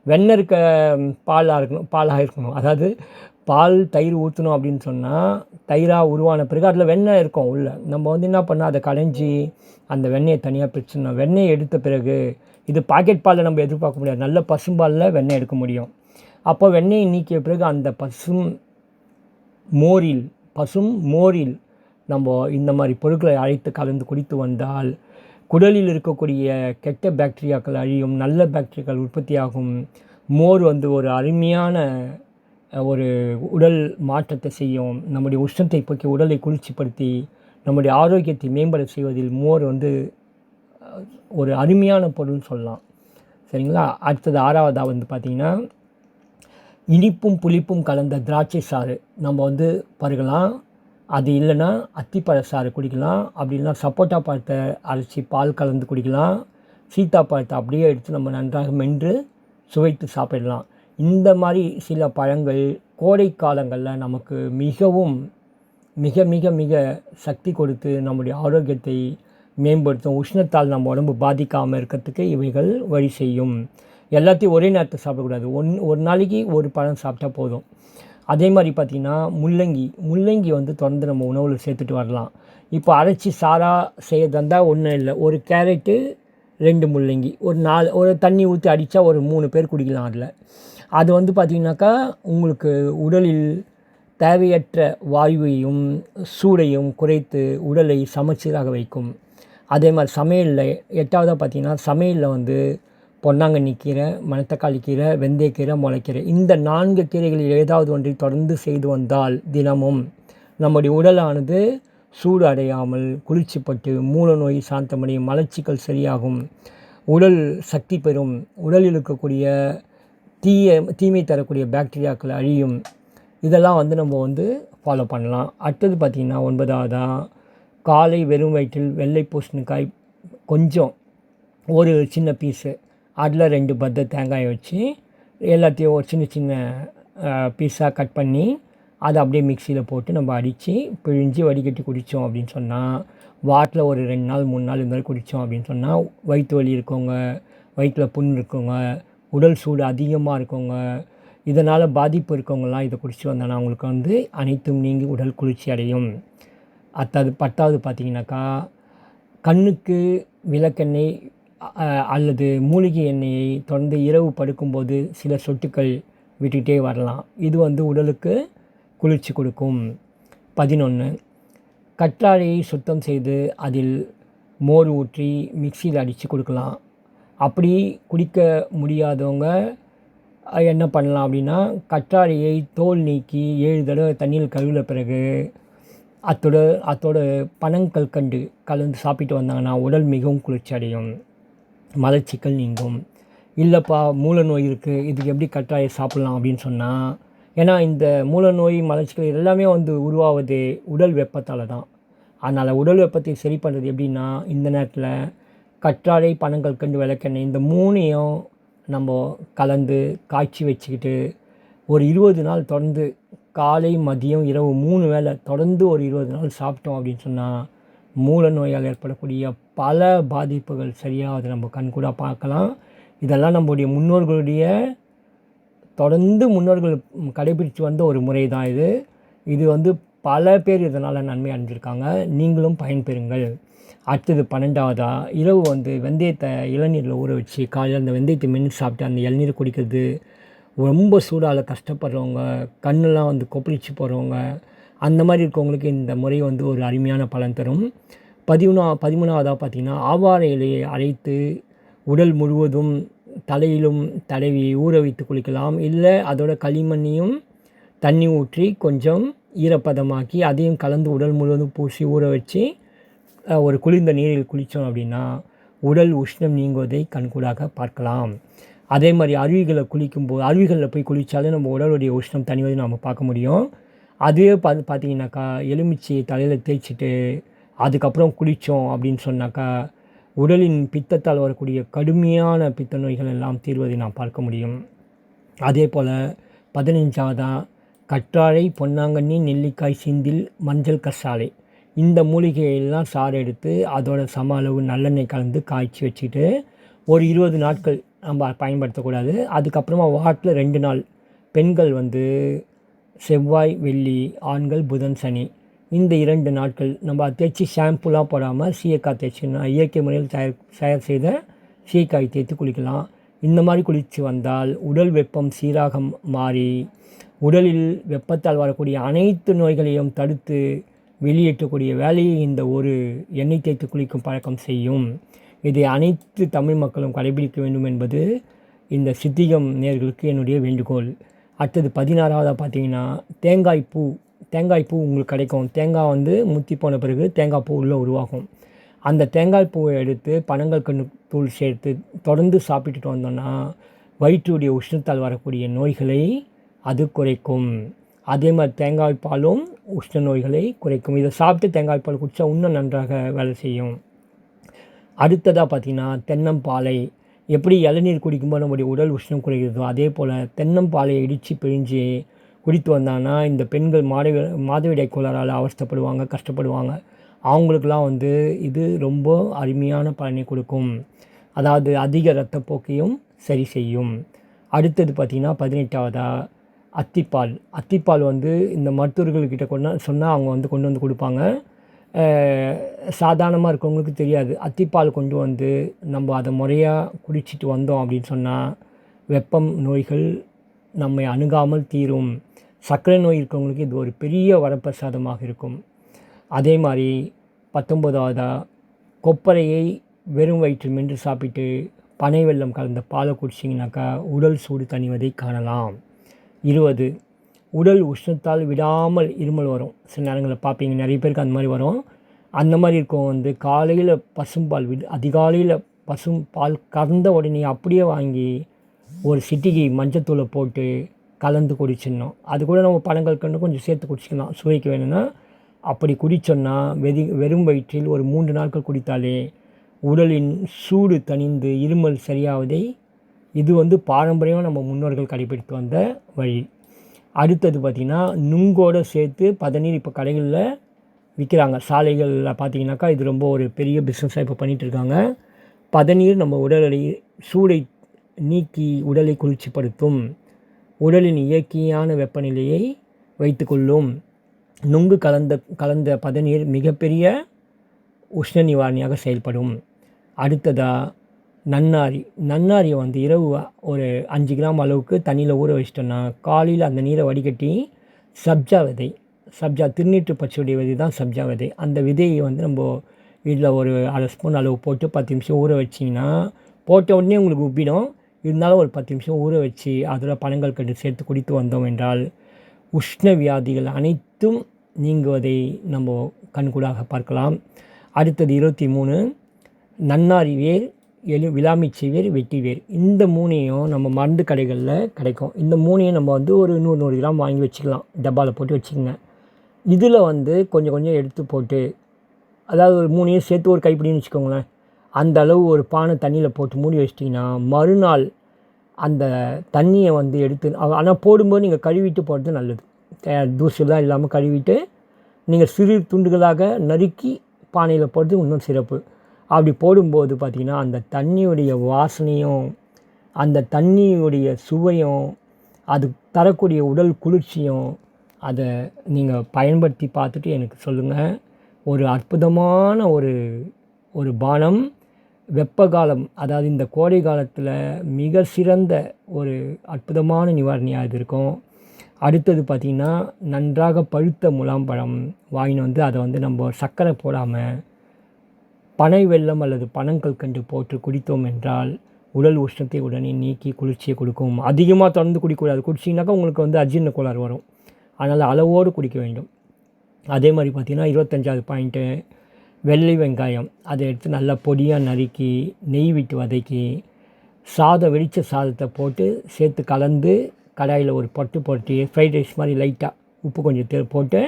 வெண்ணெய் இருக்க பாலாக இருக்கணும். அதாவது பால் தயிர் ஊற்றணும் அப்படின்னு சொன்னால் தயிராக உருவான பிறகு அதில் வெண்ணெய் இருக்கும் உள்ள. நம்ம வந்து என்ன பண்ணால் அதை கடைஞ்சி அந்த வெண்ணெயை தனியாக பிரிச்சிடணும். வெண்ணெயை எடுத்த பிறகு, இது பாக்கெட் பாலில் நம்ம எதிர்பார்க்க முடியாது, நல்ல பசும்பாலில் வெண்ணெய் எடுக்க முடியும். அப்போ வெண்ணெயை நீக்கிய பிறகு அந்த பசும் மோரில் நம்ம இந்த மாதிரி பொருட்களை அழைத்து கலந்து குடித்து வந்தால் குடலில் இருக்கக்கூடிய கெட்ட பாக்டீரியாக்கள் அழியும், நல்ல பாக்டீரியாக்கள் உற்பத்தியாகும். மோர் வந்து ஒரு அருமையான ஒரு உடல் மாற்றத்தை செய்யும். நம்முடைய உஷ்ணத்தை போக்கி உடலை குளிர்ச்சிப்படுத்தி நம்முடைய ஆரோக்கியத்தை மேம்பட செய்வதில் மோர் வந்து ஒரு அருமையான பொருள்னு சொல்லலாம். சரிங்களா? அடுத்தது 6வதாக வந்து பார்த்திங்கன்னா, இனிப்பும் புளிப்பும் கலந்த திராட்சை சாறு நம்ம வந்து பருகலாம். அது இல்லைன்னா அத்திப்பழ சாறு குடிக்கலாம். அப்படி இல்லைனா சப்போட்டா பழத்தை அரைச்சி பால் கலந்து குடிக்கலாம். சீத்தாப்பழத்தை அப்படியே எடுத்து நம்ம நன்றாக மென்று சுவைத்து சாப்பிடலாம். இந்த மாதிரி சில பழங்கள் கோடை காலங்களில் நமக்கு மிகவும் மிக மிக மிக சக்தி கொடுத்து நம்முடைய ஆரோக்கியத்தை மேம்படுத்தும். உஷ்ணத்தால் நம்ம உடம்பு பாதிக்காமல் இருக்கிறதுக்கு இவைகள் வழி செய்யும். எல்லாத்தையும் ஒரே நேரத்தில் சாப்பிடக்கூடாது. ஒரு நாளைக்கு ஒரு பழம் சாப்பிட்டா போதும். அதே மாதிரி பார்த்திங்கன்னா முள்ளங்கி வந்து தொடர்ந்து நம்ம உணவில் சேர்த்துட்டு வரலாம். இப்போ அரைச்சி சாராக செய்யறதா இருந்தால் ஒன்றும் இல்லை, ஒரு கேரட்டு 2 முள்ளங்கி ஒரு தண்ணி ஊற்றி அடித்தா ஒரு 3 பேர் குடிக்கலாம். அதில் அது வந்து பார்த்திங்கனாக்கா உங்களுக்கு உடலில் தேவையற்ற வாயுவையும் சூடையும் குறைத்து உடலை சமச்சீராக வைக்கும். அதே மாதிரி சமையலில் 8வதாக பார்த்திங்கன்னா சமையலில் வந்து பொன்னாங்கண்ணி கீரை, மணத்தக்காளி கீரை, வெந்தயக்கீரை, முளைக்கீரை இந்த 4 கீரைகளில் ஏதாவது ஒன்றை தொடர்ந்து செய்து வந்தால் தினமும் நம்முடைய உடலானது சூடு அடையாமல் குளிர்ச்சிப்பட்டு மூல நோய் சாந்தமடையும், மலச்சிக்கல் சரியாகும், உடல் சக்தி பெறும், உடலில் இருக்கக்கூடிய தீமை தரக்கூடிய பாக்டீரியாக்கள் அழியும். இதெல்லாம் வந்து நம்ம வந்து ஃபாலோ பண்ணலாம். அடுத்தது பார்த்திங்கன்னா 9வதாக காலை வெறும் வயிற்றில் வெள்ளை பூசணிக்காய் கொஞ்சம் ஒரு சின்ன பீஸு, அதில் 2 பத்த தேங்காயை வச்சு எல்லாத்தையும் ஒரு சின்ன சின்ன பீஸாக கட் பண்ணி அதை அப்படியே மிக்சியில் போட்டு நம்ம அடித்து பிழிஞ்சு வடிகட்டி குடித்தோம் அப்படின்னு சொன்னால், வாரத்தில் ஒரு 2 நாள் 3 நாள் இந்த மாதிரி குடித்தோம் அப்படின்னு சொன்னால், வயிற்று வலி இருக்கவங்க, வயிற்றில் புண் இருக்கவங்க, உடல் சூடு அதிகமாக இருக்கவங்க, இதனால் பாதிப்பு இருக்கவங்கலாம் இதை குடித்து வந்தாங்கன்னா அவங்களுக்கு வந்து அனைத்தும் நீங்கி உடல் குளிர்ச்சி அடையும். 10வது பார்த்திங்கனாக்கா கண்ணுக்கு விளக்கெண்ணெய் அல்லது மூலிகை எண்ணெயை தொடர்ந்து இரவு படுக்கும்போது சில சொட்டுக்கள் விட்டுகிட்டே வரலாம். இது வந்து உடலுக்கு குளிர்ச்சி கொடுக்கும். 11 கற்றாழையை சுத்தம் செய்து அதில் மோர் ஊற்றி மிக்சியில் அடித்து கொடுக்கலாம். அப்படி குடிக்க முடியாதவங்க என்ன பண்ணலாம் அப்படின்னா, கற்றாழையை தோல் நீக்கி 7 தடவை தண்ணியில் கழுவின பிறகு அத்தோட பனங்கற்கண்டு கலந்து சாப்பிட்டு வந்தாங்கன்னா உடல் மிகவும் குளிர்ச்சி அடையும், மலச்சிக்கல் நீங்கும். இல்லைப்பா மூல நோய் இருக்குது, இதுக்கு எப்படி கற்றாழை சாப்பிட்லாம் அப்படின்னு சொன்னால், ஏன்னா இந்த மூல நோய் மலச்சிக்கல் எல்லாமே வந்து உருவாவது உடல் வெப்பத்தால் தான். அதனால் உடல் வெப்பத்தை சரி பண்ணுறது எப்படின்னா, இந்த நேரத்தில் கற்றாழை, பனங்கற்கண்டு, விளக்கெண்ணெய் இந்த 3ஐயும் நம்ம கலந்து காய்ச்சி வச்சுக்கிட்டு ஒரு 20 நாள் தொடர்ந்து காலை மதியம் இரவு 3 வேளை தொடர்ந்து ஒரு 20 நாள் சாப்பிட்டோம் அப்படின்னு சொன்னால், மூல நோயால் ஏற்படக்கூடிய பல பாதிப்புகள் சரியாக அதை நம்ம கண்கூட பார்க்கலாம். இதெல்லாம் நம்முடைய முன்னோர்கள் கடைபிடித்து வந்த ஒரு முறை தான் இது வந்து பல பேர் இதனால் நன்மை அடைஞ்சிருக்காங்க. நீங்களும் பயன்பெறுங்கள். அடுத்தது 12வதாக இரவு வந்து வெந்தயத்தை இளநீரில் ஊற வச்சு காலையில் அந்த வெந்தயத்தை மென்று சாப்பிட்டு அந்த இளநீர் குடிக்கிறது. ரொம்ப சூடால் கஷ்டப்படுறவங்க, கண்ணெல்லாம் வந்து கொப்பளிச்சு போகிறவங்க, அந்த மாதிரி இருக்கவங்களுக்கு இந்த முறை வந்து ஒரு அருமையான பலன் தரும். 13வதாக பார்த்திங்கன்னா ஆவார இலையை அரைத்து உடல் முழுவதும் தலையிலும் தடவி ஊற வைத்து குளிக்கலாம். இல்லை அதோட களிமண்ணையும் தண்ணி ஊற்றி கொஞ்சம் ஈரப்பதமாக்கி அதையும் கலந்து உடல் முழுவதும் பூசி ஊற வச்சு ஒரு குளிர்ந்த நீரில் குளித்தோம் அப்படின்னா உடல் உஷ்ணம் நீங்குவதை கண்கூடாக பார்க்கலாம். அதே மாதிரி அருவிகளில் போய் குளித்தாலே நம்ம உடலுடைய உஷ்ணம் தணிவதை நம்ம பார்க்க முடியும். அதுவே பார்த்திங்கனாக்கா எலுமிச்சை தலையில் தேய்ச்சிட்டு அதுக்கப்புறம் குளித்தோம் அப்படின்னு சொன்னாக்கா உடலின் பித்தத்தால் வரக்கூடிய கடுமையான பித்த நோய்கள் எல்லாம் தீர்வதை நாம் பார்க்க முடியும். அதே போல் 15வதாக கற்றாழை, பொன்னாங்கண்ணி, நெல்லிக்காய், சிந்தில், மஞ்சள் கசாலை இந்த மூலிகையெல்லாம் சாறு எடுத்து அதோட சம அளவு நல்லெண்ணெய் கலந்து காய்ச்சி வச்சுட்டு ஒரு 20 நாட்கள் நம்ம பயன்படுத்தக்கூடாது. அதுக்கப்புறமா வாரத்தில் 2 நாள் பெண்கள் வந்து செவ்வாய் வெள்ளி, ஆண்கள் புதன் சனி இந்த 2 நாட்கள் நம்ம தேய்ச்சி ஷாம்புலாம் போடாமல் சீயக்காய் தேய்ச்சின்னா இயற்கை முறையில் தயார் செய்த சீயக்காய் தேய்த்து குளிக்கலாம். இந்த மாதிரி குளித்து வந்தால் உடல் வெப்பம் சீராக மாறி உடலில் வெப்பத்தால் வரக்கூடிய அனைத்து நோய்களையும் தடுத்து வெளியேற்றக்கூடிய வேலையை இந்த ஒரு எண்ணெய் தேய்த்து குளிக்கும் பழக்கம் செய்யும். இதை அனைத்து தமிழ் மக்களும் கடைபிடிக்க வேண்டும் என்பது இந்த சித்திகம் நேயர்களுக்கு என்னுடைய வேண்டுகோள். அடுத்தது 16வதாக பார்த்திங்கன்னா தேங்காய் பூ உங்களுக்கு கிடைக்கும். தேங்காய் வந்து முத்தி போன பிறகு தேங்காய் பூ உள்ளே உருவாகும். அந்த தேங்காய் பூவை எடுத்து பனங்கற்கண்டு தூள் சேர்த்து தொடர்ந்து சாப்பிட்டுட்டு வந்தோன்னா வயிற்றுடைய உஷ்ணத்தால் வரக்கூடிய நோய்களை அது குறைக்கும். அதே மாதிரி தேங்காய் பாலும் உஷ்ண நோய்களை குறைக்கும். இதை சாப்பிட்டு தேங்காய் பால் குடித்தா இன்னும் நன்றாக வேலை செய்யும். அடுத்ததாக பார்த்திங்கன்னா தென்னம்பாலை. எப்படி இளநீர் குடிக்கும்போது நம்முடைய உடல் உஷ்ணம் குறைகிறதோ அதே போல் தென்னம்பாலையை இடித்து பிழிஞ்சு குடித்து வந்தாங்கன்னா இந்த பெண்கள் மாதவிடாய் கோளாறால் அவஸ்தைப்படுவாங்க, கஷ்டப்படுவாங்க. அவங்களுக்கெல்லாம் வந்து இது ரொம்ப அருமையான பலனை கொடுக்கும். அதாவது அதிக இரத்தப்போக்கையும் சரி செய்யும். அடுத்தது பார்த்திங்கன்னா 18வதா அத்திப்பால். அத்திப்பால் வந்து இந்த மருத்துவர்கள்கிட்ட சொன்னால் அவங்க வந்து கொண்டு வந்து கொடுப்பாங்க. சாதாரணமாக இருக்கவங்களுக்கு தெரியாது. அத்திப்பால் கொண்டு வந்து நம்ம அதை முறையாக குடிச்சிட்டு வந்தோம் அப்படின்னு சொன்னால் வெப்பம் நோய்கள் நம்மை அணுகாமல் தீரும். சர்க்கரை நோய் இருக்கிறவங்களுக்கு இது ஒரு பெரிய வரப்பிரசாதமாக இருக்கும். அதே மாதிரி 19வதா கொப்பரையை வெறும் வயிற்றில் மென்று சாப்பிட்டு பனை வெல்லம் கலந்த பாலை குடிச்சிங்கனாக்கா உடல் சூடு தணிவதை காணலாம். 20 உடல் உஷ்ணத்தால் விடாமல் இருமல் வரும். சில நேரங்களில் பார்ப்பீங்க, நிறைய பேருக்கு அந்த மாதிரி வரும். அந்த மாதிரி இருக்கவங்க வந்து காலையில் பசும்பால் அதிகாலையில் பசும்பால் கறந்த உடனே அப்படியே வாங்கி ஒரு சிட்டிகை மஞ்சத்தூளை போட்டு கலந்து குடிச்சிடணும். அது கூட நம்ம பனங்கற்கண்டு கொஞ்சம் சேர்த்து குடிச்சிக்கலாம் சுவைக்கு வேணும்னா. அப்படி குடித்தோன்னா வெறும் வயிற்றில் ஒரு 3 நாட்கள் குடித்தாலே உடலின் சூடு தணிந்து இருமல் சரியாவதை இது வந்து பாரம்பரியமாக நம்ம முன்னோர்கள் கடைபிடித்து வந்த வழி. அடுத்தது பார்த்திங்கன்னா நுங்கோடு சேர்த்து பதநீர் இப்போ கடைகளில் விற்கிறாங்க. சாலைகளில் பார்த்திங்கனாக்கா இது ரொம்ப ஒரு பெரிய பிஸ்னஸாக இப்போ பண்ணிகிட்ருக்காங்க. பதநீர் நம்ம உடலை சூடை நீக்கி உடலை குளிர்ச்சிப்படுத்தும். உடலின் இயற்கையான வெப்பநிலையை வைத்துக்கொள்ளும். நுங்கு கலந்த பதநீர் மிகப்பெரிய உஷ்ண நிவாரணியாக செயல்படும். அடுத்ததாக நன்னாரியை வந்து இரவு ஒரு 5 கிராம் அளவுக்கு தண்ணியில் ஊற வச்சிட்டோன்னா காலையில் அந்த நீரை வடிகட்டி சப்ஜா திருநீற்று பச்சையுடைய விதை தான் சப்ஜா விதை. அந்த விதையை வந்து நம்ம வீட்டில் ஒரு 1/2 ஸ்பூன் அளவு போட்டு 10 நிமிஷம் ஊற வச்சிங்கன்னா போட்ட உடனே உங்களுக்கு உப்பிடும். இருந்தாலும் ஒரு 10 நிமிஷம் ஊற வச்சு அதில் பனங்கற்கண்டு சேர்த்து குடித்து வந்தோம் என்றால் உஷ்ண வியாதிகள் அனைத்தும் நீங்குவதை நம்ம கண்கூடாக பார்க்கலாம். அடுத்தது 23 நன்னாரி வேர், விளாமிச்சை வேர், வெட்டி வேர். இந்த 3ஐயும் நம்ம மருந்து கடைகளில் கிடைக்கும். இந்த 3ஐயும் நம்ம வந்து ஒரு 100 கிராம் வாங்கி வச்சுக்கலாம். டப்பாவில் போட்டு வச்சுக்கோங்க. இதில் வந்து கொஞ்சம் எடுத்து போட்டு, அதாவது ஒரு 3ஐயும் சேர்த்து ஒரு கைப்பிடின்னு வச்சுக்கோங்களேன். அந்த அளவு ஒரு பானை தண்ணியில் போட்டு மூடி வச்சிட்டிங்கன்னா மறுநாள் அந்த தண்ணியை வந்து எடுத்து, ஆனால் போடும்போது நீங்கள் கழுவிட்டு போடுறது நல்லது. தூசுலாம் இல்லாமல் கழுவிட்டு நீங்கள் சிறு துண்டுகளாக நறுக்கி பானையில் போடுறது இன்னும் சிறப்பு. அப்படி போடும்போது பார்த்திங்கன்னா அந்த தண்ணியுடைய வாசனையும் அந்த தண்ணியுடைய சுவையும் அது தரக்கூடிய உடல் குளிர்ச்சியும் அதை நீங்கள் பயன்படுத்தி பார்த்துட்டு எனக்கு சொல்லுங்கள். ஒரு அற்புதமான ஒரு பானம். வெப்ப காலம், அதாவது இந்த கோடை காலத்தில் மிக சிறந்த ஒரு அற்புதமான நிவாரணியாக இது இருக்கும். அடுத்தது பார்த்திங்கன்னா நன்றாக பழுத்த முலாம்பழம் வாங்கின்னு வந்து அதை வந்து நம்ம சர்க்கரை போடாமல் பனை வெல்லம் அல்லது பனங்கற்கண்டு போட்டு குடித்தோம் என்றால் உடல் உஷ்ணத்தை உடனே நீக்கி குளிர்ச்சியை கொடுக்கும். அதிகமாக தொடர்ந்து குடிக்கக்கூடாது. குடிச்சிங்கனாக்கா உங்களுக்கு வந்து அஜீரண கோளாறு வரும். அதனால் அளவோடு குடிக்க வேண்டும். அதே மாதிரி பார்த்திங்கன்னா 25வது பாயிண்ட்டு வெள்ளை வெங்காயம். அதை எடுத்து நல்லா பொடியாக நறுக்கி நெய் விட்டு வதக்கி வெடித்த சாதத்தை போட்டு சேர்த்து கலந்து கடாயில் ஒரு போட்டு ஃப்ரைட் ரைஸ் மாதிரி லைட்டாக உப்பு கொஞ்சம் போட்டு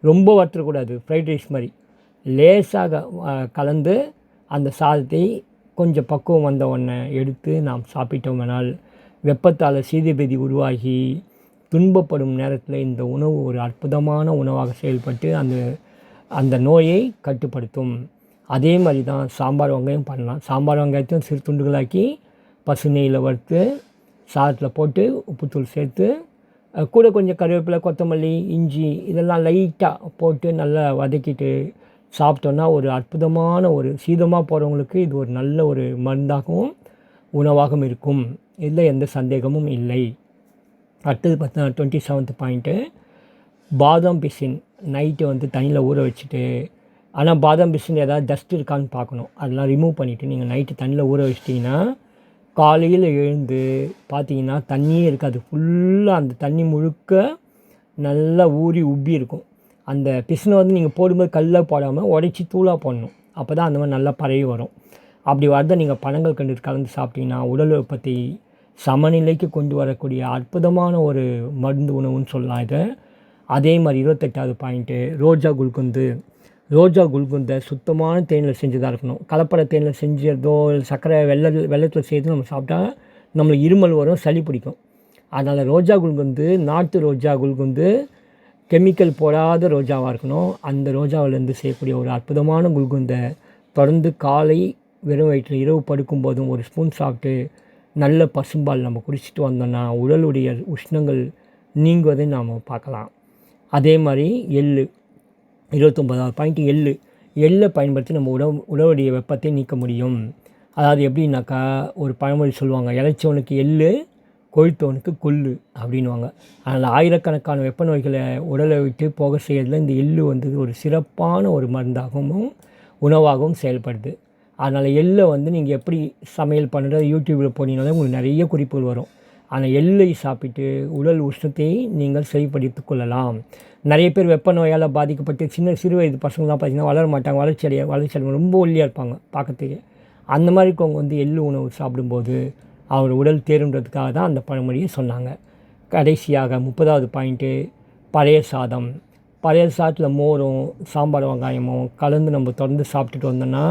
ரொம்ப வற்றக்கூடாது. ஃப்ரைட் ரைஸ் மாதிரி லேசாக கலந்து அந்த சாதத்தை கொஞ்சம் பக்குவம் வந்த உடனே எடுத்து நாம் சாப்பிட்டோம்னால் வெப்பத்தால் சீதபேதி உருவாகி துன்பப்படும் நேரத்தில் இந்த உணவு ஒரு அற்புதமான உணவாக செயல்பட்டு அந்த நோயை கட்டுப்படுத்தும். அதே மாதிரி தான் சாம்பார் வெங்காயம் பண்ணலாம். சாம்பார் வெங்காயத்தையும் சிறு துண்டுகளாக்கி பசு நெய்யில் வறுத்து சாதத்தில் போட்டு உப்புத்தூள் சேர்த்து கூட கொஞ்சம் கருவேப்பிலை, கொத்தமல்லி, இஞ்சி இதெல்லாம் லைட்டாக போட்டு நல்லா வதக்கிட்டு சாப்பிட்டோன்னா ஒரு அற்புதமான ஒரு சீதமாக போகிறவங்களுக்கு இது ஒரு நல்ல ஒரு மருந்தாகவும் உணவாகவும் இருக்கும். இதில் எந்த சந்தேகமும் இல்லை. அடுத்தது பார்த்தா 27th பாயிண்ட்டு பாதாம் பிசின். நைட்டு வந்து தண்ணியில் ஊற வச்சுட்டு, ஆனால் பாதாம் பிசின் ஏதாவது டஸ்ட் இருக்கான்னு பார்க்கணும். அதெல்லாம் ரிமூவ் பண்ணிவிட்டு நீங்கள் நைட்டு தண்ணியில் ஊற வச்சிட்டிங்கன்னா காலையில் எழுந்து பார்த்தீங்கன்னா தண்ணியே இருக்காது. ஃபுல்லாக அந்த தண்ணி முழுக்க நல்லா ஊறி உப்பி இருக்கும். அந்த பிசினை வந்து நீங்கள் போடும்போது கல்லாக போடாமல் உடைச்சி தூளாக போடணும். அப்போ தான் அந்த மாதிரி நல்லா பரவி வரும். அப்படி வரதை நீங்கள் பனங்கற்கண்டு கலந்து சாப்பிட்டிங்கன்னா உடல் வெப்பத்தை சமநிலைக்கு கொண்டு வரக்கூடிய அற்புதமான ஒரு மருந்து உணவுன்னு சொல்லலாம் இதை. அதே மாதிரி 28வது பாயிண்ட்டு ரோஜா குல்கந்து. ரோஜா குல்குந்தை சுத்தமான தேனில் செஞ்சதாக இருக்கணும். கலப்பட தேனில் செஞ்சதோ சர்க்கரை வெள்ளத்தில் செய்து நம்ம சாப்பிட்டா நம்மளுக்கு இருமல் வரும், சளி பிடிக்கும். அதனால் ரோஜா குல்குந்து நாட்டு ரோஜா குல்குந்து கெமிக்கல் போடாத ரோஜாவாக இருக்கணும். அந்த ரோஜாவிலேருந்து செய்யக்கூடிய ஒரு அற்புதமான குல்குந்தை தொடர்ந்து காலை வெறும் வயிற்றில் இரவு படுக்கும்போதும் ஒரு ஸ்பூன் சாப்பிட்டு நல்ல பசும்பால் நம்ம குடிச்சிட்டு வந்தோம்னா உடலுடைய உஷ்ணங்கள் நீங்குவதை நாம் பார்க்கலாம். அதே மாதிரி எள்ளு 29வது பாயிண்ட் எள்ளை பயன்படுத்தி நம்ம உடலுடைய வெப்பத்தை நீக்க முடியும். அதாவது எப்படின்னாக்கா ஒரு பழமொழி சொல்லுவாங்க, இளைச்சவனுக்கு எள்ளு கொழுத்தவனுக்கு கொள்ளு அப்படின்வாங்க. அதனால் ஆயிரக்கணக்கான வெப்ப நோய்களை உடலை விட்டு போக செய்யறதுல இந்த எள்ளு வந்து ஒரு சிறப்பான ஒரு மருந்தாகவும் உணவாகவும் செயல்படுது. அதனால் எள்ளை வந்து நீங்கள் எப்படி சமையல் பண்ணுறது யூடியூப்பில் போனீங்கனாலே உங்களுக்கு நிறைய குறிப்புகள் வரும். ஆனால் எள்ளை சாப்பிட்டு உடல் உஷ்ணத்தை நீங்கள் சரிப்படுத்திக் கொள்ளலாம். நிறைய பேர் வெப்ப நோயால் பாதிக்கப்பட்டு சிறு வயது பசங்களாம் பார்த்திங்கன்னா வளர மாட்டாங்க, வளர்ச்சி ரொம்ப ஒல்லியாக இருப்பாங்க பார்க்கறதுக்கு. அந்த மாதிரி இருக்கவங்க வந்து எள்ளு உணவு சாப்பிடும்போது அவர் உடல் தேருன்றதுக்காக தான் அந்த பழமொழியை சொன்னாங்க. கடைசியாக 30வது பாயிண்ட்டு பழைய சாதம். பழைய சாதத்தில் மோரும் சாம்பார் வெங்காயமும் கலந்து நம்ம தொடர்ந்து சாப்பிட்டுட்டு வந்தோன்னா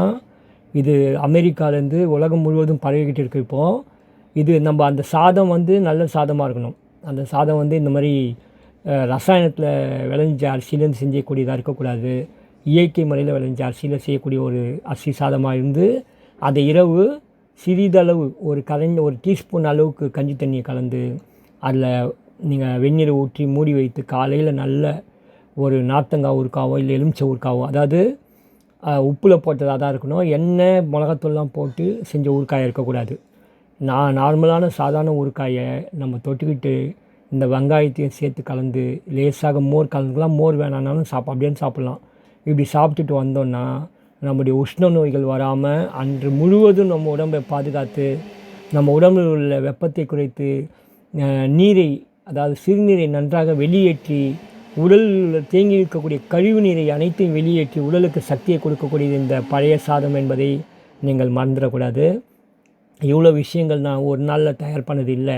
இது அமெரிக்காவிலேருந்து உலகம் முழுவதும் பரவிக்கிட்டு இருக்கு. இப்போது இது நம்ம அந்த சாதம் வந்து நல்ல சாதமாக இருக்கணும். அந்த சாதம் வந்து இந்த மாதிரி ரசாயனத்தில் விளைஞ்ச அரிசியிலேருந்து செஞ்சக்கூடியதாக இருக்கக்கூடாது. இயற்கை முறையில் விளைஞ்ச அரிசியில் செய்யக்கூடிய ஒரு அரிசி சாதமாக இருந்து அதை இரவு சிறிதளவு ஒரு டீஸ்பூன் அளவுக்கு கஞ்சி தண்ணியை கலந்து அதில் நீங்கள் வெந்நீரை ஊற்றி மூடி வைத்து காலையில் நல்ல ஒரு நார்த்தங்காய் ஊறுகாவோ இல்லை எலுமிச்சை ஊறுகாவோ, அதாவது உப்பில் போட்டதாக தான் இருக்கணும். எண்ணெய் மிளகாத்தூள்லாம் போட்டு செஞ்ச ஊறுகாயாக இருக்கக்கூடாது. நார்மலான சாதாரண ஊறுகாயை நம்ம தொட்டுக்கிட்டு இந்த வெங்காயத்தையும் சேர்த்து கலந்து லேசாக மோர் கலந்துக்கலாம். மோர் வேணான்னாலும் அப்படியே சாப்பிட்லாம். இப்படி சாப்பிட்டுட்டு வந்தோன்னா நம்முடைய உஷ்ண நோய்கள் வராமல் அன்று முழுவதும் நம்ம உடம்பை பாதுகாத்து நம்ம உடம்பில் உள்ள வெப்பத்தை குறைத்து நீரை, அதாவது சிறுநீரை நன்றாக வெளியேற்றி உடலில் தேங்கி இருக்கக்கூடிய கழிவு நீரை அனைத்தையும் வெளியேற்றி உடலுக்கு சக்தியை கொடுக்கக்கூடியது இந்த பழைய சாதம் என்பதை நீங்கள் மறந்துடக்கூடாது. இவ்வளோ விஷயங்கள் நான் ஒரு நாளில் தயார் பண்ணது இல்லை.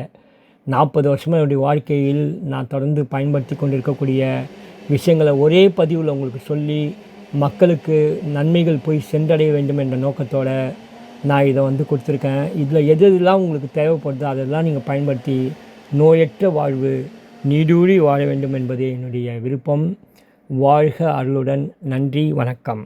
40 வருஷமாக என்னுடைய வாழ்க்கையில் நான் தொடர்ந்து பயன்படுத்தி கொண்டிருக்கக்கூடிய விஷயங்களை ஒரே பதிவில் உங்களுக்கு சொல்லி மக்களுக்கு நன்மைகள் போய் சென்றடைய வேண்டும் என்ற நோக்கத்தோடு நான் இதை வந்து கொடுத்துருக்கேன். இதில் எதெல்லாம் உங்களுக்கு தேவைப்படுதோ அதெல்லாம் நீங்கள் பயன்படுத்தி நோயற்ற வாழ்வு நீடூழி வாழ வேண்டும் என்பதே என்னுடைய விருப்பம். வாழ்க அருளுடன். நன்றி, வணக்கம்.